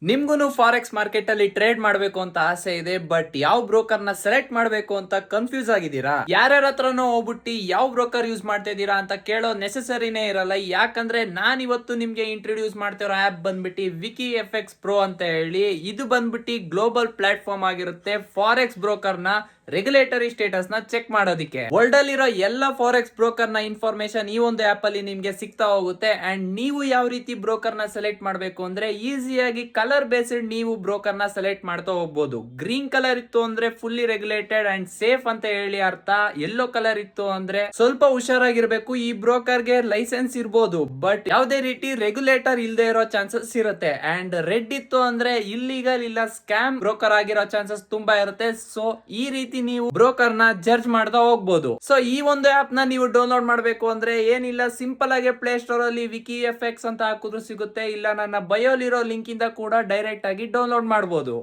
ನಿಮ್ಗೂನು forex market ಅಲ್ಲಿ trade ಮಾಡಬೇಕು ಅಂತ ಆಸೆ ಇದೆ, ಬಟ್ ಯಾವ ಬ್ರೋಕರ್ ನ ಸೆಲೆಕ್ಟ್ ಮಾಡಬೇಕು ಅಂತ ಕನ್ಫ್ಯೂಸ್ ಆಗಿದ್ದೀರಾ? ಯಾರ್ಯಾರ ಹತ್ರನೋ ಹೋಗ್ಬಿಟ್ಟು ಯಾವ ಬ್ರೋಕರ್ ಯೂಸ್ ಮಾಡ್ತಾ ಇದೀರಾ ಅಂತ ಕೇಳೋ ನೆಸೆಸರಿನೇ ಇರಲ್ಲ. ಯಾಕಂದ್ರೆ ನಾನ್ ಇವತ್ತು ನಿಮ್ಗೆ ಇಂಟ್ರೊಡ್ಯೂಸ್ ಮಾಡ್ತಿರೋ ಆಪ್ ಬಂದ್ಬಿಟ್ಟು ವಿಕಿ ಎಫ್ ಎಕ್ಸ್ ಪ್ರೋ ಅಂತ ಹೇಳಿ. ಇದು ಬಂದ್ಬಿಟ್ಟು ಗ್ಲೋಬಲ್ ಪ್ಲಾಟ್ಫಾರ್ಮ್ ಆಗಿರುತ್ತೆ ಫಾರೆಕ್ಸ್ ಬ್ರೋಕರ್ ನ ರೆಗ್ಯುಲೇಟರಿ ಸ್ಟೇಟಸ್ ನ ಚೆಕ್ ಮಾಡೋದಕ್ಕೆ. ವರ್ಲ್ಡ್ ಅಲ್ಲಿರೋ ಎಲ್ಲ ಫಾರೆಕ್ಸ್ ಬ್ರೋಕರ್ ನ ಇನ್ಫಾರ್ಮೇಶನ್ ಈ ಒಂದು ಆಪ್ ಅಲ್ಲಿ ನಿಮ್ಗೆ ಸಿಗ್ತಾ ಹೋಗುತ್ತೆ. ಅಂಡ್ ನೀವು ಯಾವ ರೀತಿ ಬ್ರೋಕರ್ ನ ಸೆಲೆಕ್ಟ್ ಮಾಡಬೇಕು ಅಂದ್ರೆ ಈಸಿಯಾಗಿ ಕಲರ್ ಬೇಸ್ಡ್ ನೀವು ಬ್ರೋಕರ್ ನ ಸೆಲೆಕ್ಟ್ ಮಾಡ್ತಾ ಹೋಗ್ಬೋದು. ಗ್ರೀನ್ ಕಲರ್ ಇತ್ತು ಅಂದ್ರೆ ಫುಲ್ಲಿ ರೆಗ್ಯುಲೇಟೆಡ್ ಅಂಡ್ ಸೇಫ್ ಅಂತ ಹೇಳಿ ಅರ್ಥ. ಯೆಲ್ಲೋ ಕಲರ್ ಇತ್ತು ಅಂದ್ರೆ ಸ್ವಲ್ಪ ಹುಷಾರಾಗಿರ್ಬೇಕು, ಈ ಬ್ರೋಕರ್ ಗೆ ಲೈಸೆನ್ಸ್ ಇರ್ಬೋದು ಬಟ್ ಯಾವುದೇ ರೀತಿ ರೆಗ್ಯುಲೇಟರ್ ಇಲ್ಲದೆ ಇರೋ ಚಾನ್ಸಸ್ ಇರುತ್ತೆ. ಅಂಡ್ ರೆಡ್ ಇತ್ತು ಅಂದ್ರೆ ಇಲ್ಲಿಗಲ್ ಇಲ್ಲ ಸ್ಕ್ಯಾಮ್ ಬ್ರೋಕರ್ ಆಗಿರೋ ಚಾನ್ಸಸ್ ತುಂಬಾ ಇರುತ್ತೆ. ಸೊ ಈ ರೀತಿ ನೀವು ಬ್ರೋಕರ್ ನ ಜಡ್ಜ್ ಮಾಡ್ತಾ ಹೋಗ್ಬೋದು. ಸೊ ಈ ಒಂದು ಆಪ್ ನ ನೀವು ಡೌನ್ಲೋಡ್ ಮಾಡಬೇಕು ಅಂದ್ರೆ ಏನಿಲ್ಲ, ಸಿಂಪಲ್ ಆಗಿ ಪ್ಲೇ ಸ್ಟೋರ್ ಅಲ್ಲಿ ವಿಕಿ ಎಫ್ ಎಕ್ಸ್ ಅಂತ ಹಾಕಿದ್ರು ಸಿಗುತ್ತೆ, ಇಲ್ಲ ನನ್ನ ಬಯೋಲಿರೋ ಲಿಂಕ್ ಇಂದ ಕೂಡ ಡೈರೆಕ್ಟ್ ಆಗಿ ಡೌನ್ಲೋಡ್ ಮಾಡಬಹುದು.